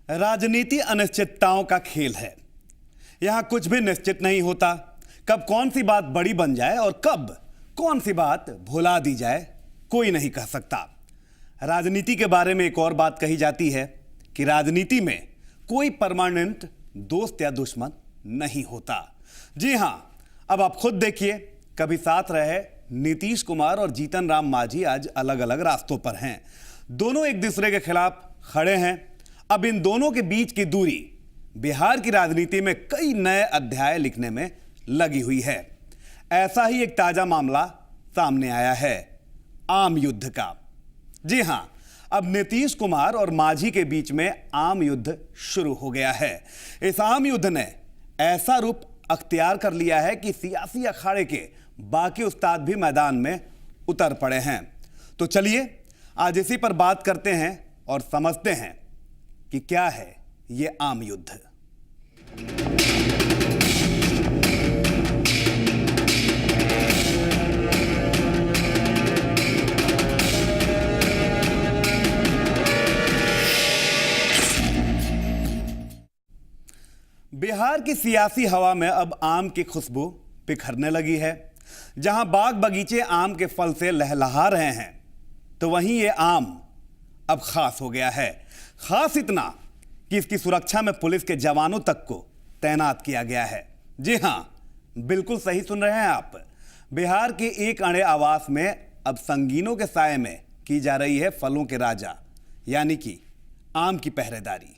राजनीति अनिश्चितताओं का खेल है। यहां कुछ भी निश्चित नहीं होता। कब कौन सी बात बड़ी बन जाए और कब कौन सी बात भुला दी जाए, कोई नहीं कह सकता। राजनीति के बारे में एक और बात कही जाती है कि राजनीति में कोई परमानेंट दोस्त या दुश्मन नहीं होता। जी हां, अब आप खुद देखिए, कभी साथ रहे नीतीश कुमार और जीतन राम मांझी आज अलग अलग रास्तों पर हैं। दोनों एक दूसरे के खिलाफ खड़े हैं। अब इन दोनों के बीच की दूरी बिहार की राजनीति में कई नए अध्याय लिखने में लगी हुई है। ऐसा ही एक ताजा मामला सामने आया है, आम युद्ध का। जी हां, अब नीतीश कुमार और मांझी के बीच में आम युद्ध शुरू हो गया है। इस आम युद्ध ने ऐसा रूप अख्तियार कर लिया है कि सियासी अखाड़े के बाकी उस्ताद भी मैदान में उतर पड़े हैं। तो चलिए आज इसी पर बात करते हैं और समझते हैं कि क्या है ये आम युद्ध। बिहार की सियासी हवा में अब आम की खुशबू बिखरने लगी है। जहां बाग बगीचे आम के फल से लहलहा रहे हैं, तो वहीं ये आम अब खास हो गया है। खास इतना कि इसकी सुरक्षा में पुलिस के जवानों तक को तैनात किया गया है। जी हां, बिल्कुल सही सुन रहे हैं आप। बिहार के एक अणे आवास में अब संगीनों के साए में की जा रही है फलों के राजा यानी कि आम की पहरेदारी।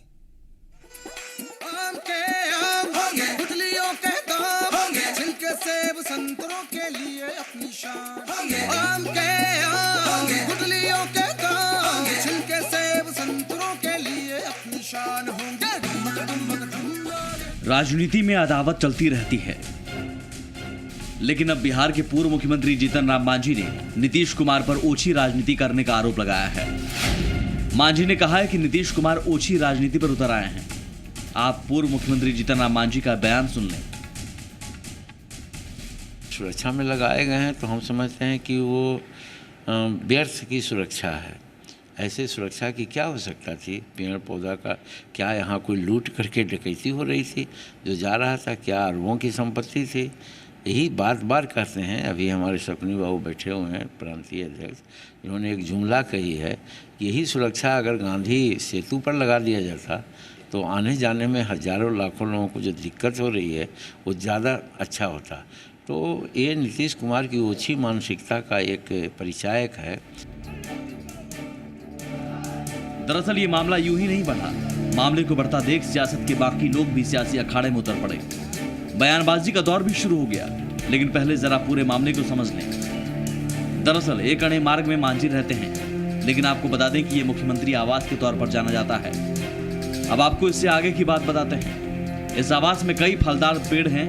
सेब संतरों के लिए अपनी शान, आम के आम, गुठलियों के दाम, छिलके सेब संतरों के लिए अपनी शान होंगे। राजनीति में अदावत चलती रहती है, लेकिन अब बिहार के पूर्व मुख्यमंत्री जीतन राम मांझी ने नीतीश कुमार पर ओछी राजनीति करने का आरोप लगाया है। मांझी ने कहा है कि नीतीश कुमार ओछी राजनीति पर उतर आए हैं। आप पूर्व मुख्यमंत्री जीतन राम मांझी का बयान सुन लें। सुरक्षा में लगाए गए हैं तो हम समझते हैं कि वो व्यर्थ की सुरक्षा है। ऐसे सुरक्षा की क्या हो सकता थी? पेड़ पौधा का क्या यहाँ कोई लूट करके डकैती हो रही थी? जो जा रहा था क्या अरबों की संपत्ति थी? यही बार बार कहते हैं। अभी हमारे सपनी बाबू बैठे हुए हैं, प्रांतीय अध्यक्ष, इन्होंने एक जुमला कही है कि यही सुरक्षा अगर गांधी सेतु पर लगा दिया जाता तो आने जाने में हजारों लाखों लोगों को जो दिक्कत हो रही है वो ज़्यादा अच्छा होता। तो ये नीतीश कुमार की ओछी मानसिकता का एक परिचायक है। दरअसल ये मामला यूं ही नहीं बढ़ा। मामले को बढ़ता देख सियासत के बाकी लोग भी सियासी अखाड़े में उतर पड़े। बयानबाजी का दौर भी शुरू हो गया, लेकिन पहले जरा पूरे मामले को समझ लें। दरअसल एक अणे मार्ग में मांझी रहते हैं, लेकिन आपको बता दें कि ये मुख्यमंत्री आवास के तौर पर जाना जाता है। अब आपको इससे आगे की बात बताते हैं। इस आवास में कई फलदार पेड़ हैं।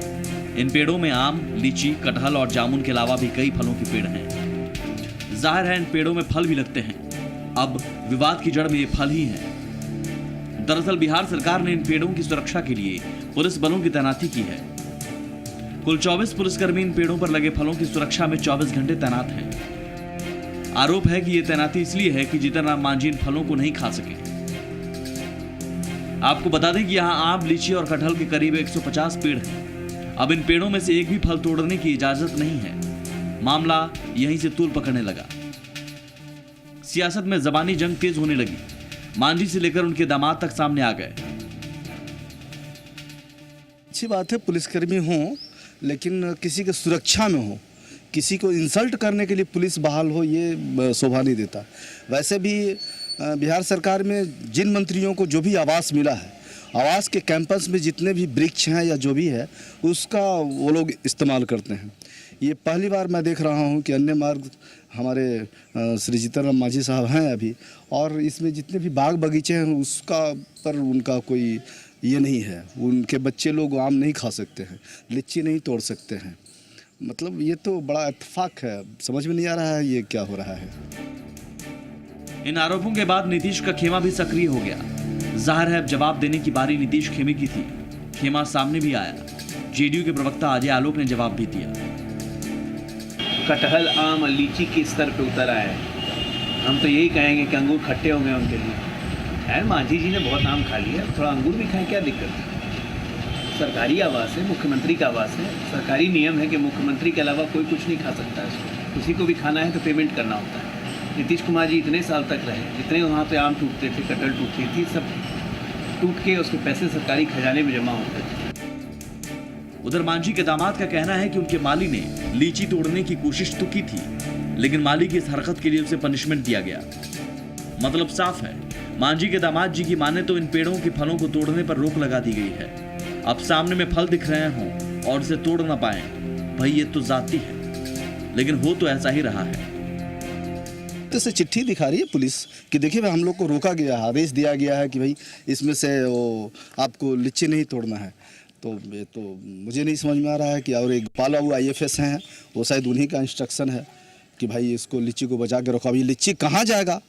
इन पेड़ों में आम, लीची, कटहल और जामुन के अलावा भी कई फलों के पेड़ हैं। जाहिर है इन पेड़ों में फल भी लगते हैं। अब विवाद की जड़ में ये फल ही हैं। दरअसल बिहार सरकार ने इन पेड़ों की सुरक्षा के लिए पुलिस बलों की तैनाती की है। कुल 24 पुलिसकर्मी इन पेड़ों पर लगे फलों की सुरक्षा में 24 घंटे तैनात हैं। आरोप है कि यह तैनाती इसलिए है कि जीतन राम मांझी इन फलों को नहीं खा सके। आपको बता दें कि यहाँ आम, लीची और कटहल के करीब 150 पेड़ हैं। अब इन पेड़ों में से एक भी फल तोड़ने की इजाजत नहीं है। मामला यहीं से तूल पकड़ने लगा। सियासत में जबानी जंग तेज होने लगी। मांझी से लेकर उनके दामाद तक सामने आ गए। अच्छी बात है पुलिसकर्मी हो, लेकिन किसी के सुरक्षा में हो, किसी को इंसल्ट करने के लिए पुलिस बहाल हो, ये शोभा नहीं देता। वैसे भी बिहार सरकार में जिन मंत्रियों को जो भी आवास मिला है, आवास के कैंपस में जितने भी वृक्ष हैं या जो भी है उसका वो लोग इस्तेमाल करते हैं। ये पहली बार मैं देख रहा हूँ कि अन्य मार्ग हमारे श्री जीतन राम मांझी साहब हैं अभी, और इसमें जितने भी बाग बगीचे हैं उसका पर उनका कोई ये नहीं है। उनके बच्चे लोग आम नहीं खा सकते हैं, लीची नहीं तोड़ सकते हैं। मतलब ये तो बड़ा इत्तेफाक है। समझ में नहीं आ रहा है ये क्या हो रहा है। इन आरोपों के बाद नीतीश का खेमा भी सक्रिय हो गया। जाहिर है अब जवाब देने की बारी नीतीश खेमे की थी। खेमा सामने भी आया। जेडीयू के प्रवक्ता अजय आलोक ने जवाब भी दिया। कटहल, आम, लीची के स्तर पे उतर आए हैं। हम तो यही कहेंगे कि अंगूर खट्टे हो गए उनके लिए। खैर मांझी जी ने बहुत नाम खा लिया, थोड़ा अंगूर भी खाएं, क्या दिक्कत है? सरकारी आवास है, मुख्यमंत्री का आवास है, सरकारी नियम है कि मुख्यमंत्री के अलावा कोई कुछ नहीं खा सकता है उसको। किसी को भी खाना है तो पेमेंट करना होता है। नीतीश कुमार जी इतने साल तक रहे, जितने वहाँ पे आम टूटते थे, कटहल टूटती थी, सब टूट के उसके पैसे सरकारी खजाने में जमा होते थे। उधर मांझी के दामाद का कहना है कि उनके माली ने लीची तोड़ने की कोशिश तो की थी, लेकिन माली की इस हरकत के लिए उसे पनिशमेंट दिया गया। मतलब साफ है, मांझी के दामाद जी की माने तो इन पेड़ों के फलों को तोड़ने पर रोक लगा दी गई है। अब सामने में फल दिख रहे हों और इसे तोड़ ना पाए, भाई ये तो जाती है, लेकिन हो तो ऐसा ही रहा है। तो से चिट्ठी दिखा रही है पुलिस कि देखिए भाई हम लोग को रोका गया है, आदेश दिया गया है कि भाई इसमें से वो आपको लीची नहीं तोड़ना है। तो ये तो मुझे नहीं समझ में आ रहा है कि और एक पाला हुआ IFS हैं, वो शायद उन्हीं का इंस्ट्रक्शन है कि भाई इसको लीची को बचा के रखो। अभी लीची कहाँ जाएगा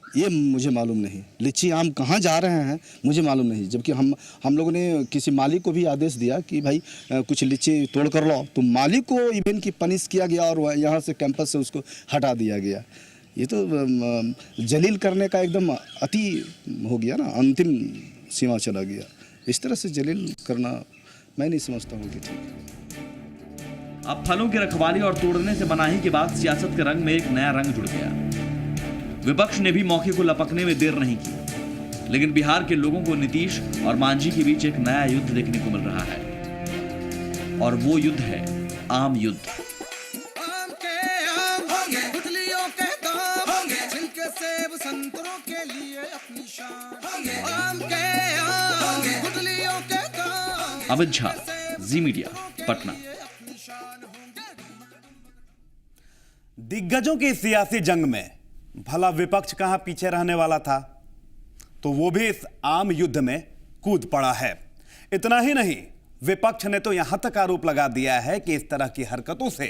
ये मुझे मालूम नहीं, लीची आम कहाँ जा रहे हैं मुझे मालूम नहीं। जबकि हम लोगों ने किसी मालिक को भी आदेश दिया कि भाई कुछ लीची तोड़ कर लो, तो मालिक को इवन की पनिश किया गया और यहाँ से कैंपस से उसको हटा दिया गया। ये तो जलील करने का एकदम अति हो गया ना, अंतिम सीमा चला गया। इस तरह से जलील करना मैं नहीं समझता हूँ कि ठीक। अब फलों की रखवाली और तोड़ने से मनाही के बाद सियासत के रंग में एक नया रंग जुड़ गया। विपक्ष ने भी मौके को लपकने में देर नहीं की, लेकिन बिहार के लोगों को नीतीश और मांझी के बीच एक नया युद्ध देखने को मिल रहा है, और वो युद्ध है आम युद्ध। आम के आम, गुठलियों के दाम, छिलके सेब संतरों के लिए अपनी शान। आम के आम, गुठलियों के दाम। अमित झा, जी मीडिया, पटना। दिग्गजों की सियासी जंग में भला विपक्ष कहां पीछे रहने वाला था, तो वो भी इस आम युद्ध में कूद पड़ा है। इतना ही नहीं, विपक्ष ने तो यहां तक आरोप लगा दिया है कि इस तरह की हरकतों से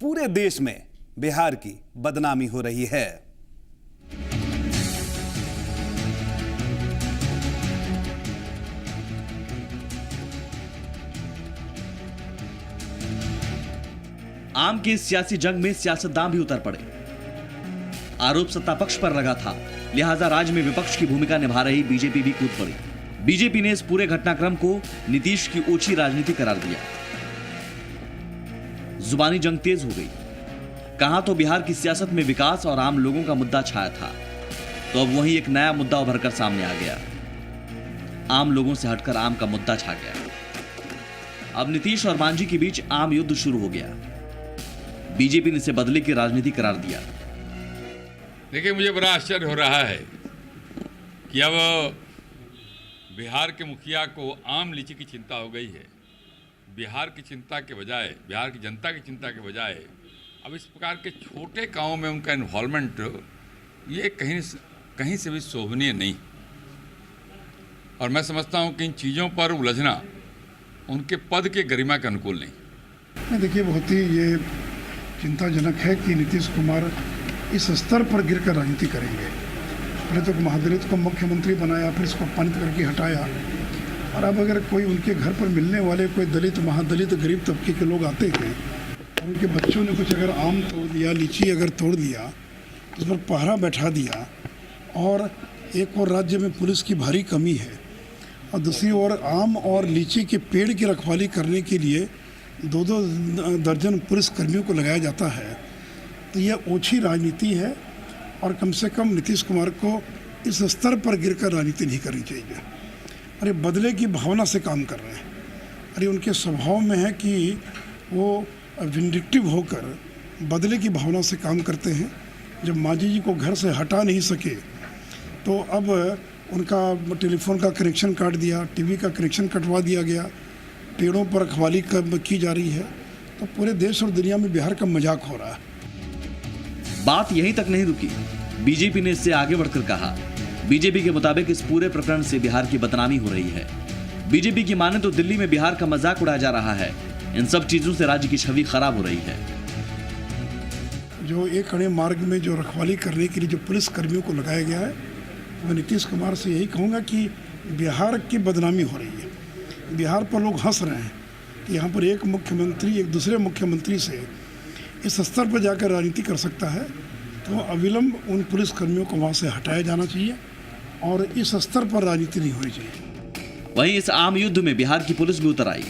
पूरे देश में बिहार की बदनामी हो रही है। आम के सियासी जंग में सियासतदान भी उतर पड़े। आरोप सत्ता पक्ष पर लगा था, लिहाजा राज्य में विपक्ष की भूमिका निभा रही बीजेपी भी कूद पड़ी। बीजेपी ने इस पूरे घटनाक्रम को नीतीश की ओछी राजनीति करार दिया। जुबानी जंग तेज हो गई। कहां तो बिहार की सियासत में विकास और आम लोगों का मुद्दा छाया था, तो अब वहीं एक नया मुद्दा उभरकर सामने आ गया। आम लोगों से हटकर आम का मुद्दा छा गया। अब नीतीश और मांझी के बीच आम युद्ध शुरू हो गया। बीजेपी ने इसे बदले की राजनीति करार दिया। देखिए, मुझे बड़ा आश्चर्य हो रहा है कि अब बिहार के मुखिया को आम लीची की चिंता हो गई है। बिहार की चिंता के बजाय, बिहार की जनता की चिंता के बजाय अब इस प्रकार के छोटे कामों में उनका इन्वॉल्वमेंट ये कहीं से भी शोभनीय नहीं। और मैं समझता हूँ कि इन चीज़ों पर उलझना उनके पद के गरिमा के अनुकूल नहीं। देखिए, बहुत ही ये चिंताजनक है कि नीतीश कुमार इस स्तर पर गिरकर राजनीति करेंगे। पहले तो महादलित को मुख्यमंत्री बनाया, फिर इसको अपमानित करके हटाया, और अब अगर कोई उनके घर पर मिलने वाले कोई दलित, महादलित, गरीब तबके के लोग आते हैं और उनके बच्चों ने कुछ अगर आम तोड़ दिया, लीची अगर तोड़ दिया, तो उस पर पहरा बैठा दिया, और एक और राज्य में पुलिस की भारी कमी है और दूसरी ओर आम और लीची के पेड़ की रखवाली करने के लिए 2-2 दर्जन पुलिस कर्मियों को लगाया जाता है, तो यह ओछी राजनीति है। और कम से कम नीतीश कुमार को इस स्तर पर गिरकर राजनीति नहीं करनी चाहिए। और ये बदले की भावना से काम कर रहे हैं। और ये उनके स्वभाव में है कि वो विंडिक्टिव होकर बदले की भावना से काम करते हैं। जब मांझी जी को घर से हटा नहीं सके, तो अब उनका टेलीफोन का कनेक्शन काट दिया, टीवी का कनेक्शन कटवा दिया गया, पेड़ों पर रखवाली की जा रही है। तो पूरे देश और दुनिया में बिहार का मजाक हो रहा है। बात यहीं तक नहीं रुकी। बीजेपी ने इससे आगे बढ़कर कहा, बीजेपी के मुताबिक इस पूरे प्रकरण से बिहार की बदनामी हो रही है। बीजेपी की माने तो दिल्ली में बिहार का मजाक उड़ाया जा रहा है। इन सब चीजों से राज्य की छवि खराब हो रही है। जो एक कड़े मार्ग में जो रखवाली करने के लिए जो पुलिस कर्मियों को लगाया गया है, मैं नीतीश कुमार से यही कहूँगा कि बिहार की बदनामी हो रही है। बिहार पर लोग हंस रहे हैं कि यहाँ पर एक मुख्यमंत्री एक दूसरे मुख्यमंत्री से इस स्तर पर जाकर राजनीति कर सकता है। तो अविलंब उन पुलिस कर्मियों को वहाँ से हटाया जाना चाहिए और इस स्तर पर राजनीति नहीं होनी चाहिए। वहीं इस आम युद्ध में बिहार की पुलिस भी उतर आई।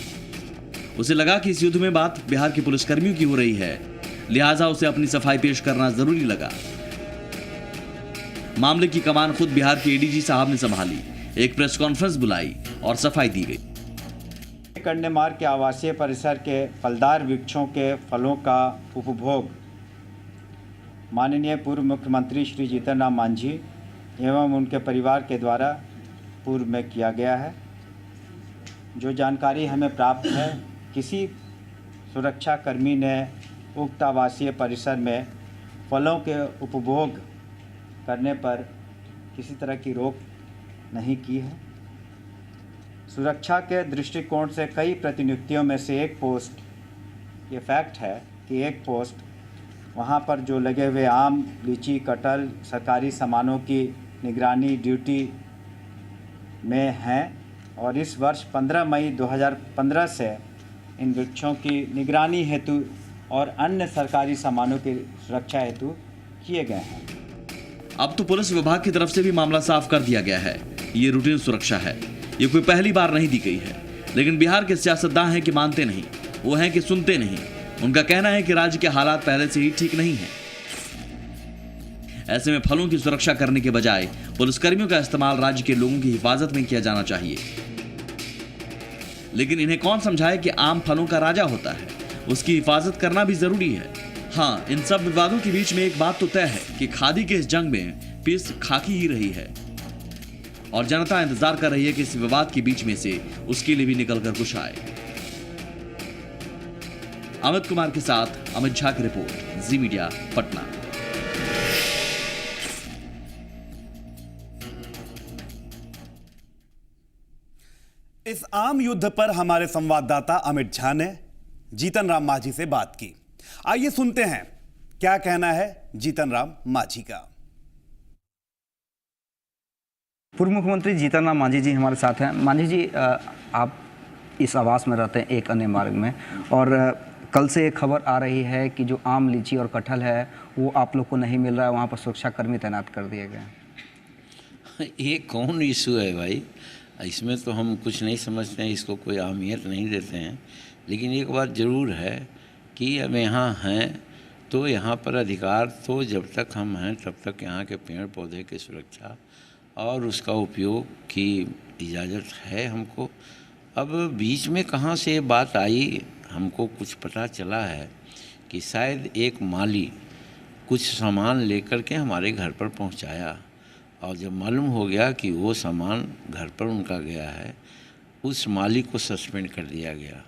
उसे लगा कि इस युद्ध में बात बिहार के पुलिसकर्मियों की हो रही है, लिहाजा उसे अपनी सफाई पेश करना जरूरी लगा। मामले की कमान खुद बिहार के एडीजी साहब ने संभाली, एक प्रेस कॉन्फ्रेंस बुलाई और सफाई दी गई। कंडेमार के आवासीय परिसर के फलदार वृक्षों के फलों का उपभोग माननीय पूर्व मुख्यमंत्री श्री जीतन राम मांझी एवं उनके परिवार के द्वारा पूर्व में किया गया है। जो जानकारी हमें प्राप्त है, किसी सुरक्षाकर्मी ने उक्त आवासीय परिसर में फलों के उपभोग करने पर किसी तरह की रोक नहीं की है। सुरक्षा के दृष्टिकोण से कई प्रतिनियुक्तियों में से एक पोस्ट, ये फैक्ट है कि एक पोस्ट वहाँ पर जो लगे हुए आम, लीची, कटहल, सरकारी सामानों की निगरानी ड्यूटी में हैं और इस वर्ष 15 मई 2015 से इन वृक्षों की निगरानी हेतु और अन्य सरकारी सामानों की सुरक्षा हेतु किए गए हैं। अब तो पुलिस विभाग की तरफ से भी मामला साफ कर दिया गया है। ये रूटीन सुरक्षा है, ये कोई पहली बार नहीं दी गई है। लेकिन बिहार के सियासतदान हैं कि मानते नहीं, वो हैं कि सुनते नहीं। उनका कहना है कि राज्य के हालात पहले से ही ठीक नहीं हैं। ऐसे में फलों की सुरक्षा करने के बजाय पुलिसकर्मियों का इस्तेमाल राज्य के लोगों की हिफाजत में किया जाना चाहिए। लेकिन इन्हें कौन समझाए कि आम फलों का राजा होता है, उसकी हिफाजत करना भी जरूरी है। हाँ, इन सब विवादों के बीच में एक बात तो तय है कि खादी के इस जंग में पीस खाकी ही रही है और जनता इंतजार कर रही है कि इस विवाद के बीच में से उसके लिए भी निकलकर कुछ आए। अमित कुमार के साथ अमित झा की रिपोर्ट, जी मीडिया, पटना। इस आम युद्ध पर हमारे संवाददाता अमित झा ने जीतन राम मांझी से बात की। आइए सुनते हैं क्या कहना है जीतन राम मांझी का। पूर्व मुख्यमंत्री जीतन राम मांझी जी हमारे साथ हैं। मांझी जी, आप इस आवास में रहते हैं, एक अन्य मार्ग में, और कल से एक खबर आ रही है कि जो आम, लीची और कटहल है वो आप लोग को नहीं मिल रहा है, वहाँ पर सुरक्षाकर्मी तैनात कर दिए गए। ये कौन इशू है भाई? इसमें तो हम कुछ नहीं समझते हैं, इसको कोई अहमियत नहीं देते हैं। लेकिन एक बात ज़रूर है कि अब यहाँ हैं तो यहाँ पर अधिकार तो जब तक हम हैं तब तक यहाँ के पेड़ पौधे की सुरक्षा और उसका उपयोग की इजाज़त है हमको। अब बीच में कहाँ से ये बात आई, हमको कुछ पता चला है कि शायद एक माली कुछ सामान लेकर के हमारे घर पर पहुँचाया और जब मालूम हो गया कि वो सामान घर पर उनका गया है, उस माली को सस्पेंड कर दिया गया।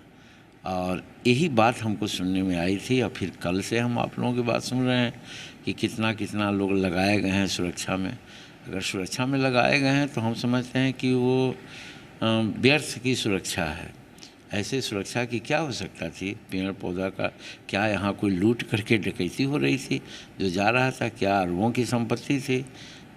और यही बात हमको सुनने में आई थी और फिर कल से हम आप लोगों की बात सुन रहे हैं कि कितना कितना लोग लगाए गए हैं सुरक्षा में। अगर सुरक्षा में लगाए गए हैं तो हम समझते हैं कि वो व्यर्थ की सुरक्षा है। ऐसे सुरक्षा की क्या हो सकता थी? पेड़ पौधा का क्या यहाँ कोई लूट करके डकैती हो रही थी? जो जा रहा था क्या अरबों की संपत्ति थी?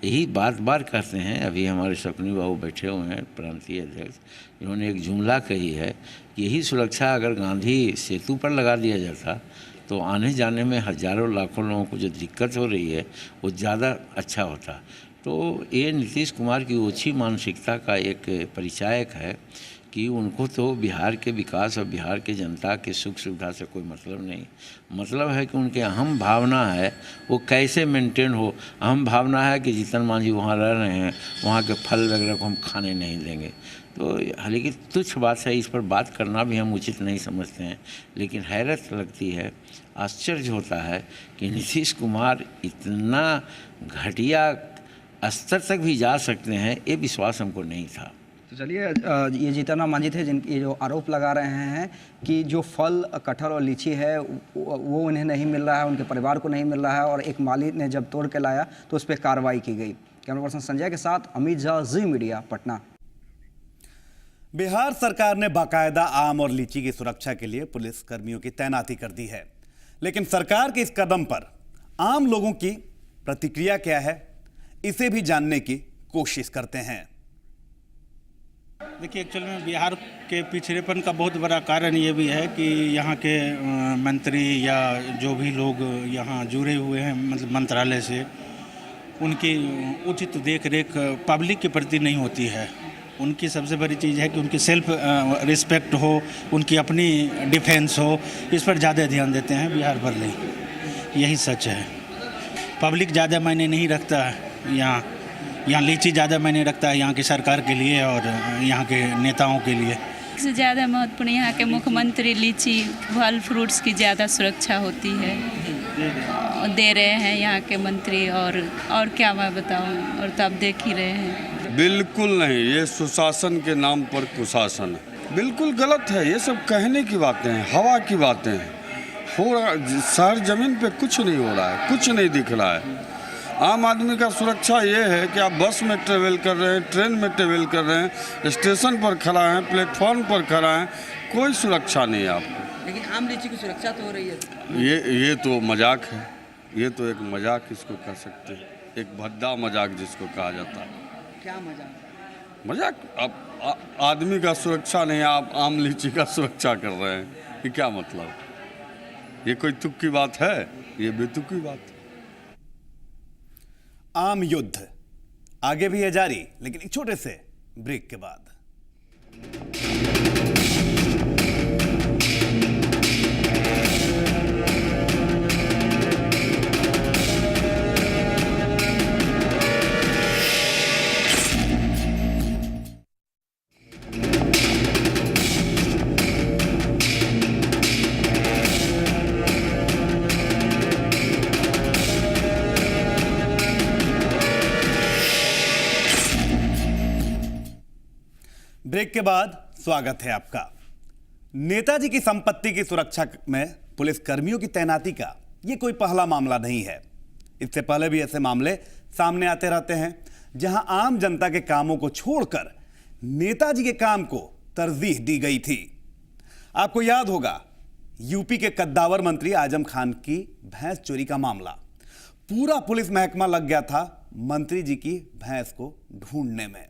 यही बार बार कहते हैं। अभी हमारे सपनी बाबू बैठे हुए हैं, प्रांतीय अध्यक्ष, इन्होंने एक जुमला कही है, यही सुरक्षा अगर गांधी सेतु पर लगा दिया जाता तो आने जाने में हज़ारों लाखों लोगों को जो दिक्कत हो रही है वो ज़्यादा अच्छा होता। तो ये नीतीश कुमार की ओछी मानसिकता का एक परिचायक है कि उनको तो बिहार के विकास और बिहार के जनता के सुख सुविधा से कोई मतलब नहीं। मतलब है कि उनके अहम भावना है वो कैसे मेंटेन हो। अहम भावना है कि जीतन मांझी वहाँ रह रहे हैं, वहाँ के फल वगैरह को हम खाने नहीं देंगे। तो हालांकि तुच्छ बात है, इस पर बात करना भी हम उचित नहीं समझते हैं। लेकिन हैरत लगती है, आश्चर्य होता है कि नीतीश कुमार इतना घटिया स्तर तक भी जा सकते हैं, ये विश्वास हमको नहीं था। तो चलिए, ये जीतन राम मांझी थे जिनके ये जो आरोप लगा रहे हैं कि जो फल, कटहल और लीची है वो उन्हें नहीं मिल रहा है, उनके परिवार को नहीं मिल रहा है, और एक माली ने जब तोड़ के लाया तो उस पर कार्रवाई की गई। कैमरा पर्सन संजय के साथ अमित झा, जी मीडिया, पटना। बिहार सरकार ने बाकायदा आम और लीची की सुरक्षा के लिए पुलिस कर्मियों की तैनाती कर दी है, लेकिन सरकार के इस कदम पर आम लोगों की प्रतिक्रिया क्या है, इसे भी जानने की कोशिश करते हैं। देखिए, एक्चुअल में बिहार के पिछड़ेपन का बहुत बड़ा कारण ये भी है कि यहाँ के मंत्री या जो भी लोग यहाँ जुड़े हुए हैं, मतलब मंत्रालय से, उनकी उचित देख रेख पब्लिक के प्रति नहीं होती है। उनकी सबसे बड़ी चीज़ है कि उनकी सेल्फ रिस्पेक्ट हो, उनकी अपनी डिफेंस हो, इस पर ज़्यादा ध्यान देते हैं, बिहार पर नहीं। यही सच है। पब्लिक ज़्यादा मायने नहीं रखता है यहाँ लीची ज़्यादा मायने रखता है यहाँ की सरकार के लिए और यहाँ के नेताओं के लिए। सबसे ज़्यादा महत्वपूर्ण यहाँ के मुख्यमंत्री लीची फल फ्रूट्स की ज़्यादा सुरक्षा होती है, दे रहे हैं यहाँ के मंत्री। और क्या मैं बताऊँ, और तो आप देख ही रहे हैं। बिल्कुल नहीं, ये सुशासन के नाम पर कुशासन है। बिल्कुल गलत है, ये सब कहने की बातें हैं, हवा की बातें हैं। हो रहा शहर ज़मीन पे कुछ नहीं हो रहा है, कुछ नहीं दिख रहा है। आम आदमी का सुरक्षा ये है कि आप बस में ट्रेवल कर रहे हैं, ट्रेन में ट्रेवल कर रहे हैं, स्टेशन पर खड़ा हैं, प्लेटफॉर्म पर खड़ा हैं, कोई सुरक्षा नहीं है आपको। लेकिन आम लीची की सुरक्षा तो हो रही है। ये तो मजाक है, ये तो एक मजाक इसको कह सकते हैं, एक भद्दा मजाक जिसको कहा जाता है। क्या मजाक? मजाक। आप आदमी का सुरक्षा नहीं, आप आम लीची का सुरक्षा कर रहे हैं, ये क्या मतलब? ये कोई तुक की बात है? ये बेतुक की बात है। आम युद्ध आगे भी है जारी, लेकिन एक छोटे से ब्रेक के बाद। ब्रेक के बाद स्वागत है आपका। नेताजी की संपत्ति की सुरक्षा में पुलिस कर्मियों की तैनाती का यह कोई पहला मामला नहीं है। इससे पहले भी ऐसे मामले सामने आते रहते हैं जहां आम जनता के कामों को छोड़कर नेताजी के काम को तरजीह दी गई थी। आपको याद होगा यूपी के कद्दावर मंत्री आजम खान की भैंस चोरी का मामला। पूरा पुलिस महकमा लग गया था मंत्री जी की भैंस को ढूंढने में।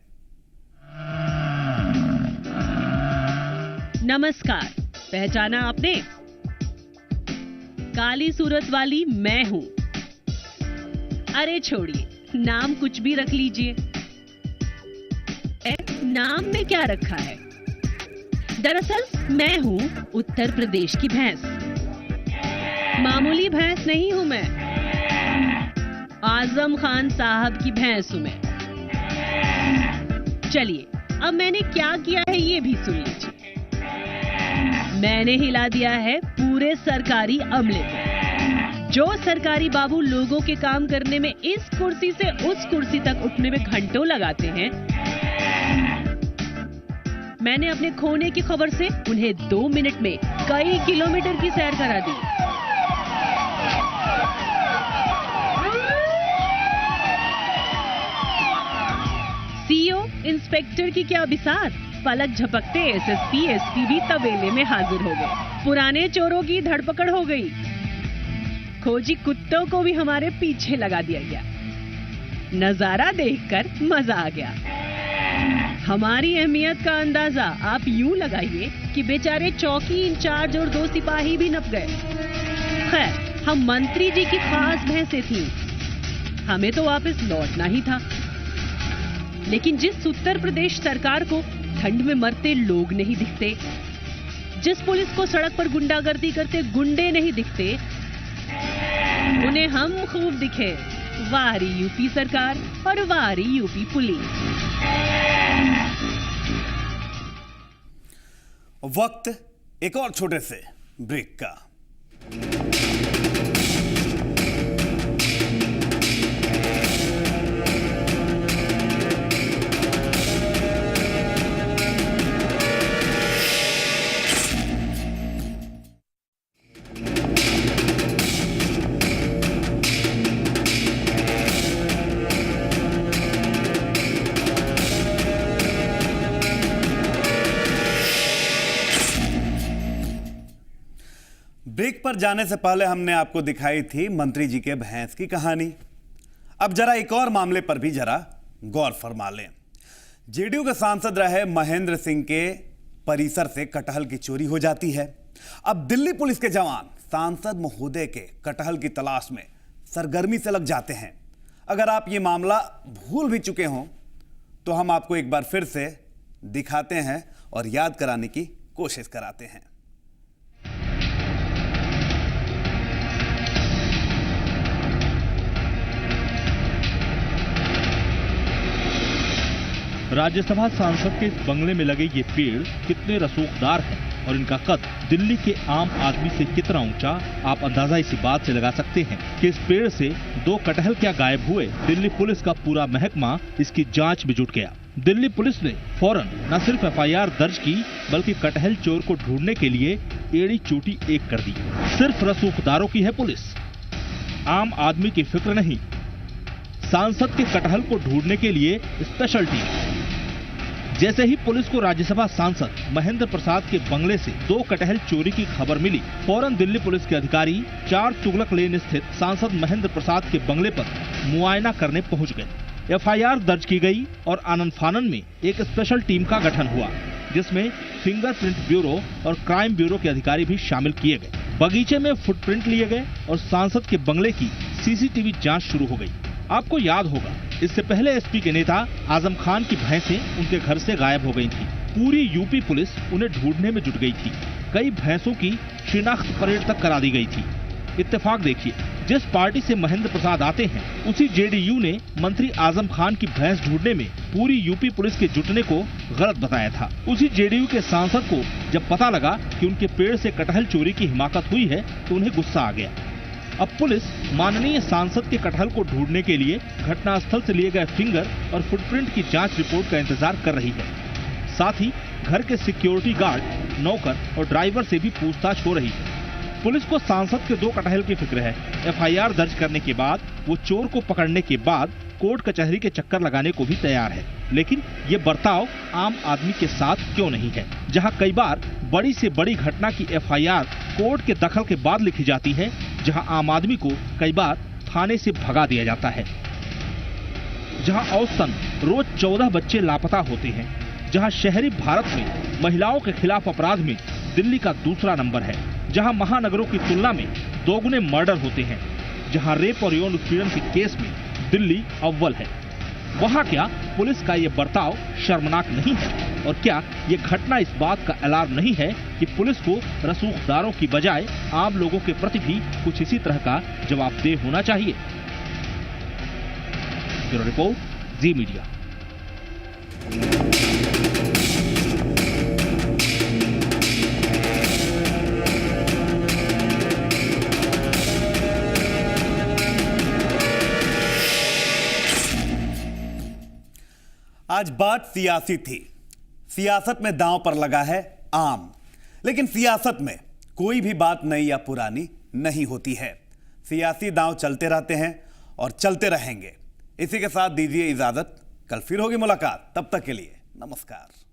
नमस्कार, पहचाना आपने? काली सूरत वाली मैं हूं। अरे छोड़िए, नाम कुछ भी रख लीजिए। नाम में क्या रखा है? दरअसल मैं हूं उत्तर प्रदेश की भैंस। मामूली भैंस नहीं हूं मैं, आजम खान साहब की भैंस हूं मैं। चलिए, अब मैंने क्या किया है ये भी सुन लीजिए। मैंने हिला दिया है पूरे सरकारी अमले को। जो सरकारी बाबू लोगों के काम करने में इस कुर्सी से उस कुर्सी तक उठने में घंटों लगाते हैं, मैंने अपने खोने की खबर से उन्हें 2 मिनट में कई किलोमीटर की सैर करा दी। सीओ इंस्पेक्टर की क्या बिसात, पलक झपकते एसएसपी एसपी भी तबेले में हाजिर हो गए। पुराने चोरों की धरपकड़ हो गई। खोजी कुत्तों को भी हमारे पीछे लगा दिया गया। नजारा देखकर मजा आ गया। हमारी अहमियत का अंदाजा आप यूं लगाइए कि बेचारे चौकी इंचार्ज और 2 सिपाही भी नप गए। खैर, हम मंत्री जी की खास भैंसें थीं, हमें तो वापस लौटना ही था। लेकिन जिस उत्तर प्रदेश सरकार को ठंड में मरते लोग नहीं दिखते, जिस पुलिस को सड़क पर गुंडागर्दी करते गुंडे नहीं दिखते, उन्हें हम खूब दिखे। वारी यूपी सरकार और वारी यूपी पुलिस। वक्त एक और छोटे से ब्रेक का। ब्रेक पर जाने से पहले हमने आपको दिखाई थी मंत्री जी के भैंस की कहानी। अब जरा एक और मामले पर भी जरा गौर फरमा लें। जेडीयू के सांसद रहे महेंद्र सिंह के परिसर से कटहल की चोरी हो जाती है। अब दिल्ली पुलिस के जवान सांसद महोदय के कटहल की तलाश में सरगर्मी से लग जाते हैं। अगर आप ये मामला भूल भी चुके हों तो हम आपको एक बार फिर से दिखाते हैं और याद कराने की कोशिश कराते हैं। राज्यसभा सांसद के बंगले में लगे ये पेड़ कितने रसूखदार हैं और इनका कद दिल्ली के आम आदमी से कितना ऊंचा, आप अंदाजा इसी बात से लगा सकते हैं कि इस पेड़ से 2 कटहल क्या गायब हुए। दिल्ली पुलिस का पूरा महकमा इसकी जांच में जुट गया। दिल्ली पुलिस ने फौरन न सिर्फ एफआईआर दर्ज की बल्कि कटहल चोर को ढूंढने के लिए एड़ी चोटी एक कर दी। सिर्फ रसूखदारों की है पुलिस, आम आदमी की फिक्र नहीं। सांसद के कटहल को ढूंढने के लिए स्पेशल टीम। जैसे ही पुलिस को राज्यसभा सांसद महेंद्र प्रसाद के बंगले से 2 कटहल चोरी की खबर मिली, फौरन दिल्ली पुलिस के अधिकारी 4 तुगलक लेन स्थित सांसद महेंद्र प्रसाद के बंगले पर मुआयना करने पहुंच गए। एफआईआर दर्ज की गई और आनन फानन में एक स्पेशल टीम का गठन हुआ जिसमें फिंगरप्रिंट ब्यूरो और क्राइम ब्यूरो के अधिकारी भी शामिल किए गए। बगीचे में फुटप्रिंट लिए गए और सांसद के बंगले की सीसीटीवी जांच शुरू हो गई। आपको याद होगा, इससे पहले एसपी के नेता आजम खान की भैंसें उनके घर से गायब हो गई थी। पूरी यूपी पुलिस उन्हें ढूंढने में जुट गई थी। कई भैंसों की शिनाख्त परेड तक करा दी गई थी। इत्तेफाक देखिए, जिस पार्टी से महेंद्र प्रसाद आते हैं उसी जेडीयू ने मंत्री आजम खान की भैंस ढूंढने में पूरी यूपी पुलिस के जुटने को गलत बताया था। उसी जेडीयू के सांसद को जब पता लगा कि उनके पेड़ से कटहल चोरी की हिमाकत हुई है तो उन्हें गुस्सा आ गया। अब पुलिस माननीय सांसद के कटहल को ढूंढने के लिए घटनास्थल से लिए गए फिंगर और फुटप्रिंट की जांच रिपोर्ट का इंतजार कर रही है। साथ ही घर के सिक्योरिटी गार्ड, नौकर और ड्राइवर से भी पूछताछ हो रही है। पुलिस को सांसद के 2 कटहल की फिक्र है। एफआईआर दर्ज करने के बाद वो चोर को पकड़ने के बाद कोर्ट कचहरी के चक्कर लगाने को भी तैयार है। लेकिन ये बर्ताव आम आदमी के साथ क्यों नहीं है? जहां कई बार बड़ी से बड़ी घटना की एफआईआर कोर्ट के दखल के बाद लिखी जाती है, जहां आम आदमी को कई बार थाने से भगा दिया जाता है। जहां औसतन रोज 14 बच्चे लापता होते हैं, जहां शहरी भारत में महिलाओं के खिलाफ अपराध में दिल्ली का दूसरा नंबर है, जहां महानगरों की तुलना में 2 गुने मर्डर होते हैं, जहां रेप और यौन उत्पीड़न के केस में दिल्ली अव्वल है, वहां क्या पुलिस का ये बर्ताव शर्मनाक नहीं है? और क्या ये घटना इस बात का अलार्म नहीं है कि पुलिस को रसूखदारों की बजाय आम लोगों के प्रति भी कुछ इसी तरह का जवाबदेह होना चाहिए? ब्यूरो रिपोर्ट, जी मीडिया। आज बात सियासी थी। सियासत में दांव पर लगा है आम, लेकिन सियासत में कोई भी बात नई या पुरानी नहीं होती है। सियासी दांव चलते रहते हैं और चलते रहेंगे। इसी के साथ दीजिए इजाजत, कल फिर होगी मुलाकात। तब तक के लिए नमस्कार।